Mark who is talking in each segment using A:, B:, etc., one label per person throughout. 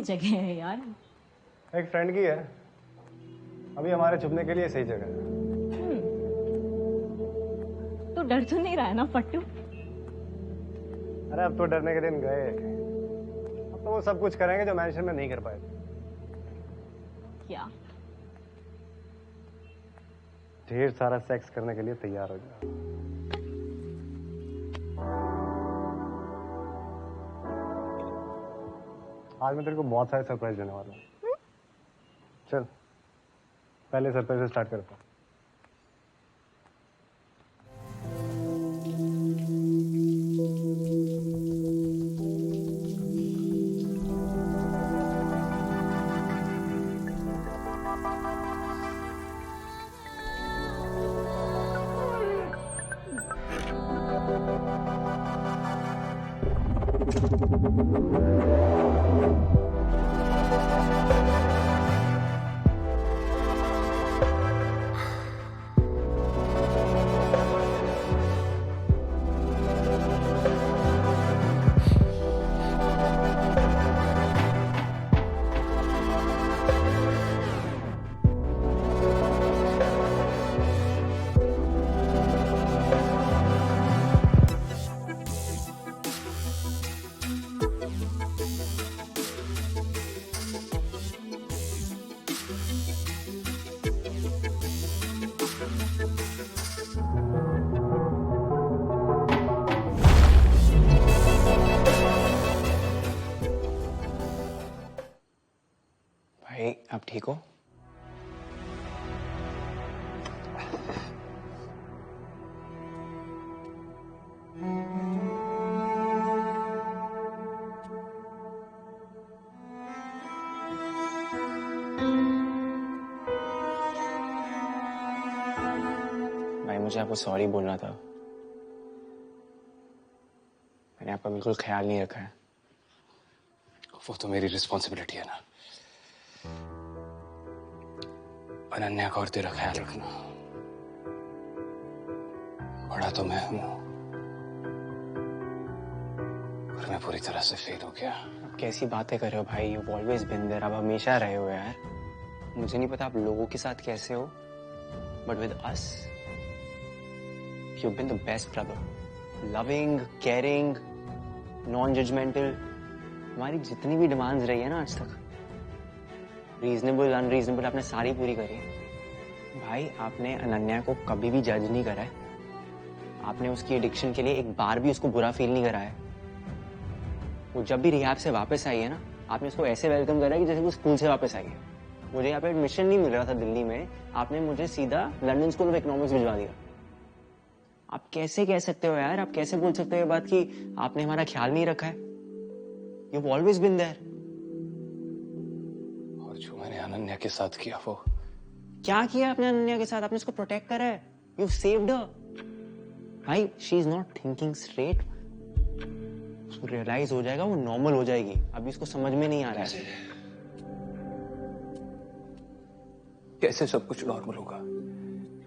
A: सही जगह है यार।
B: एक फ्रेंड की है, अभी हमारे छुपने के लिए सही जगह है।
A: तो डर तो नहीं रहा है ना पट्टू?
B: अरे अब तो डरने के दिन गए, अब तो वो सब कुछ करेंगे जो मैंशन में नहीं कर पाए।
A: क्या?
B: ढेर सारा सेक्स करने के लिए तैयार हो जाओ। आज मैं तेरे को बहुत सारे सरप्राइज देने वाला हूँ। चल पहले सरप्राइज से स्टार्ट करता हूँ।
C: भाई आप ठीक हो? भाई मुझे आपको सॉरी बोलना था। मैंने आपका बिल्कुल ख्याल नहीं रखा है।
D: वो तो मेरी रिस्पॉन्सिबिलिटी है ना, अनन्या का और तेरा ख्याल रखना। बड़ा तो मैं हूं, पर मैं पूरी तरह से फेल हो गया।
C: आप कैसी बातें कर रहे हो भाई? You always been there. आप हमेशा रहे हो यार। मुझे नहीं पता आप लोगों के साथ कैसे हो, but with us you been the best brother. Loving, caring, non judgmental. हमारी जितनी भी डिमांड्स रही है ना आज तक, रीजनेबल अनरीजनेबल, आपने सारी पूरी करी है। भाई आपने अनन्या को कभी भी जज नहीं करा है। आपने उसकी एडिक्शन के लिए एक बार भी उसको बुरा फील नहीं कराया। वो जब भी रिहैब से वापस आई है ना, आपने उसको ऐसे वेलकम करा कि जैसे वो स्कूल से वापस आई है। मुझे यहाँ पे एडमिशन नहीं मिल रहा था दिल्ली में, आपने मुझे सीधा लंदन स्कूल ऑफ इकोनॉमिक्स भिजवा दिया। आप कैसे कह सकते हो यार? आप कैसे बोल सकते हो ये बात कि आपने हमारा ख्याल नहीं रखा है? You always been there.
D: और जो मैंने अनन्या के साथ किया, वो
C: क्या किया आपने अनन्या के साथ? आपने उसको प्रोटेक्ट करा है। यू सेव्ड हर। भाई she is not thinking straight. उसको रियलाइज हो जाएगा, वो नॉर्मल हो जाएगी। अभी उसको समझ में नहीं आ रहा है।
D: कैसे सब कुछ नॉर्मल होगा?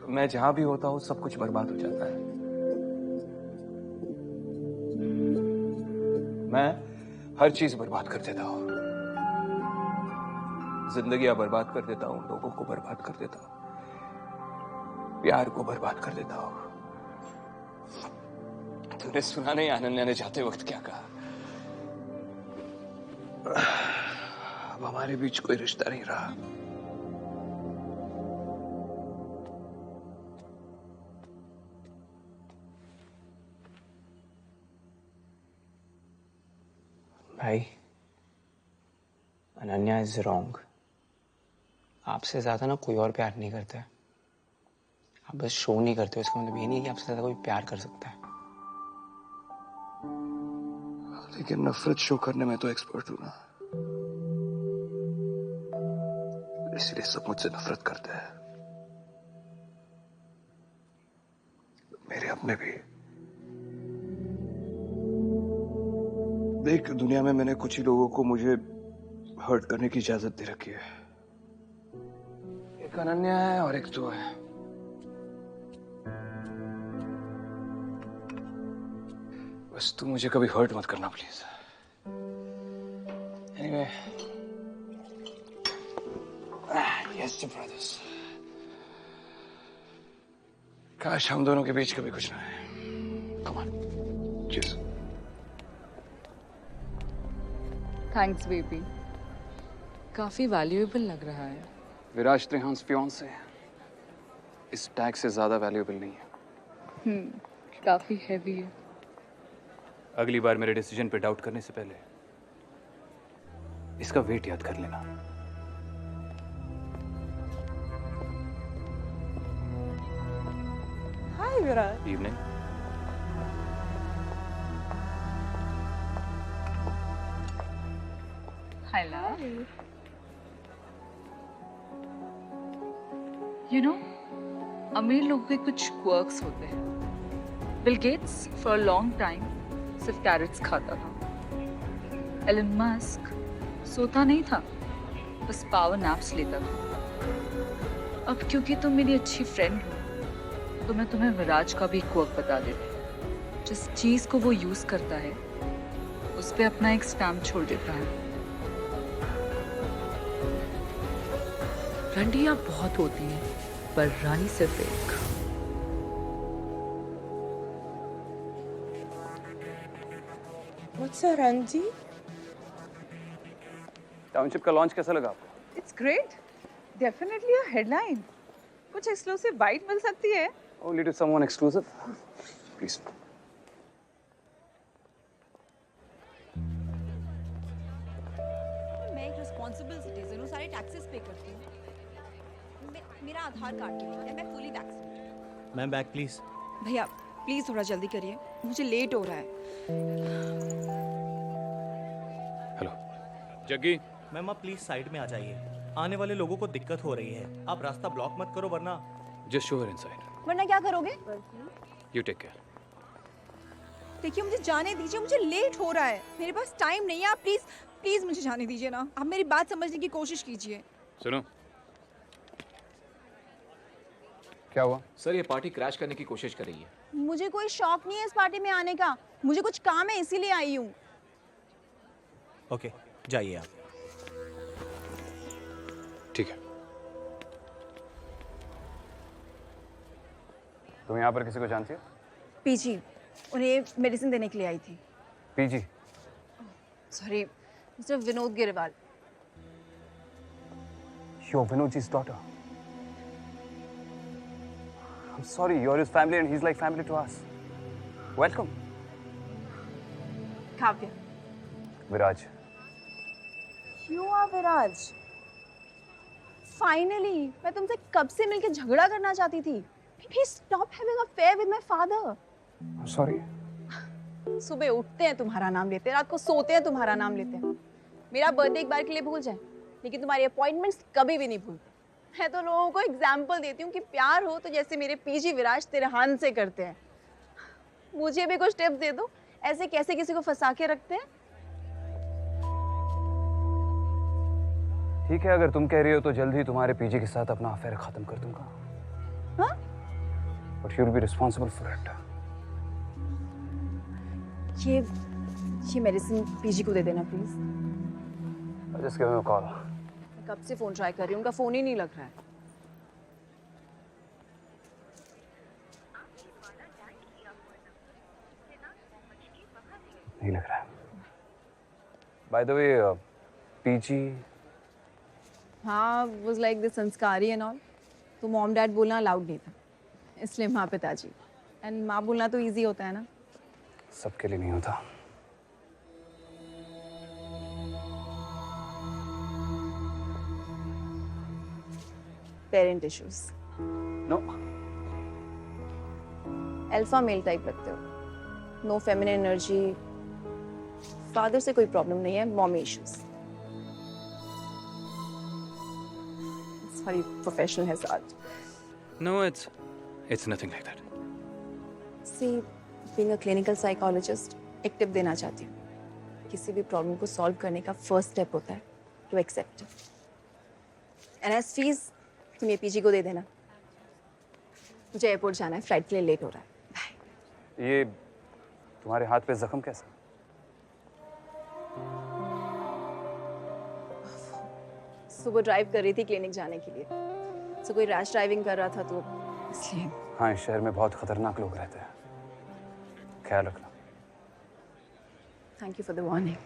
D: मैं जहां भी होता हूं सब कुछ बर्बाद हो जाता है। मैं हर चीज बर्बाद कर देता हूं, जिंदगियां बर्बाद कर देता हूं, लोगों को बर्बाद कर देता हूं, प्यार को बर्बाद कर देता हूं। तूने सुना नहीं अनन्या ने जाते वक्त क्या कहा? अब हमारे बीच कोई रिश्ता नहीं रहा।
C: भाई अनन्या इज रॉन्ग। आपसे ज्यादा ना कोई और प्यार नहीं करता है। आप बस शो नहीं करते हो, इसका मतलब ये नहीं कि आपसे ज्यादा कोई प्यार कर सकता है।
D: लेकिन नफरत शो करने में तो एक्सपर्ट हूं ना, इसलिए सब मुझसे नफरत करते हैं, मेरे अपने भी। देख, दुनिया में मैंने कुछ ही लोगों को मुझे हर्ट करने की इजाजत दे रखी है। एक अनन्या है और एक तू है। बस तू मुझे कभी हर्ट मत करना please. Anyway,
C: Yes, the brothers.
D: काश हम दोनों के बीच कभी कुछ ना है।
C: Come on.
D: Cheers.
E: Thanks baby, काफी वैल्यूएबल लग रहा है।
D: विराज त्रिहांस फियांसे इस टैग से ज्यादा वैल्यूएबल नहीं है।
E: काफी हैवी है।
F: अगली बार मेरे डिसीजन पे डाउट करने से पहले इसका वेट याद कर लेना।
E: हाय विराज।
F: इवनिंग।
E: हेलो। यू नो, अमीर लोगों के कुछ क्वर्क्स होते हैं। Bill Gates for a long time सिर्फ कैरेट्स खाता था। एलन मस्क सोता नहीं था, बस पावर नैप्स लेता था। अब क्योंकि तुम मेरी अच्छी फ्रेंड हो तो मैं तुम्हें विराज का भी क्वर्क बता देती हूँ। जिस चीज को वो यूज करता है उस पे अपना एक स्टैम्प छोड़ देता है। रंडियां बहुत होती हैं पर रानी सिर्फ एक।
G: What's a Ranji?
F: टाउनशिप का लॉन्च कैसा लगा आपको?
G: It's great. Definitely a headline. कुछ exclusive bite मिल सकती है?
F: Only to someone exclusive. Please.
H: मैं एक रिस्पॉन्सिबल सिटीजन हूँ, सारे टैक्सेस पे करती हूँ। मेरा आधार कार्ड लीजिए, मैं fully vaccinated.
I: Ma'am bag please.
H: भैया प्लीज थोड़ा जल्दी करिए, मुझे लेट हो रहा है।
F: हेलो जग्गी।
I: मैम आप प्लीज साइड में आ जाइए, आने वाले लोगों को दिक्कत हो रही है। आप रास्ता ब्लॉक मत करो वरना।
F: Just show her inside.
H: वरना क्या करोगे?
F: You take care.
H: देखिए मुझे जाने दीजिए, मुझे लेट हो रहा है, मेरे पास टाइम नहीं है। आप प्लीज प्लीज मुझे जाने दीजिए ना, आप मेरी बात समझने की कोशिश कीजिए।
F: सुनो,
B: क्या हुआ?
J: सर ये पार्टी क्रैश करने की कोशिश कर रही है।
H: मुझे कोई शौक नहीं है इस पार्टी में आने का, मुझे कुछ काम है इसीलिए आई हूँ।
I: ओके जाइए आप।
F: ठीक है।
B: तुम यहाँ पर किसी को जानती हो?
H: पीजी, उन्हें मेडिसिन देने के लिए आई थी।
B: PG?
H: Sorry, mister Vinod Grewal.
B: You're Vinodji's daughter. I'm sorry, you're his family and he's like family to us. Welcome.
H: Kavya.
B: Viraj.
H: You are Viraj. Finally, मैं तुमसे कब से मिलके झगड़ा करना चाहती थी। Please stop having an affair with my father.
B: I'm sorry.
H: सुबह उठते हैं तुम्हारा नाम लेते हैं, रात को सोते हैं तुम्हारा नाम लेते हैं। मेरा बर्थडे एक बार के लिए भूल जाए, लेकिन तुम्हारी अपॉइंटमेंट्स कभी भी नहीं भूलते। मैं तो लोगों को एग्जाम्पल देती हूँ कि प्यार हो तो जैसे मेरे पीजी विराज तिरहान से करते हैं। मुझे भी कुछ टिप्स दे दो, ऐसे कैसे किसी को फंसा के रखते हैं।
B: ठीक है, अगर तुम कह रही हो तो जल्द ही तुम्हारे पीजी के साथ अपना अफेयर खत्म कर दूंगा।
H: हाँ?
B: But you'll be responsible for it.
H: ये मेडिसिन पीजी को दे देना please.
B: Just give him a call.
H: मैं कब से फोन ट्राई कर रही हूँ, उनका फोन ही नहीं लग रहा है।
B: नहीं लग रहा है। By the way, PG.
H: हाँ, was like the संस्कारी and all. तो मॉम डैड बोलना अलाउड नहीं था, इसलिए माँ पिताजी। एंड माँ बोलना तो इजी होता है ना।
B: सबके लिए नहीं होता।
H: Parent issues.
B: No.
H: Alpha male type लगते हो, नो फेमिनिन एनर्जी। फादर से कोई प्रॉब्लम नहीं है, mommy issues. Sorry, professional hazard.
F: No, it's nothing like that.
H: See, being a clinical psychologist, एक टिप देना चाहती हूँ। किसी भी प्रॉब्लम को सॉल्व करने का फर्स्ट स्टेप होता है टू एक्सेप्ट। एंड एज फीस तुम ये पीजी को दे देना। मुझे एयरपोर्ट जाना है, फ्लाइट के लिए लेट हो रहा है। बाय।
B: ये तुम्हारे हाथ पे जख्म कैसा?
H: सुबह ड्राइव कर रही थी क्लिनिक जाने के लिए, तो कोई रैश ड्राइविंग कर रहा था तो इसलिए।
F: हाँ, इस शहर में बहुत खतरनाक लोग रहते हैं, ख्याल रखना।
H: Thank you for the warning.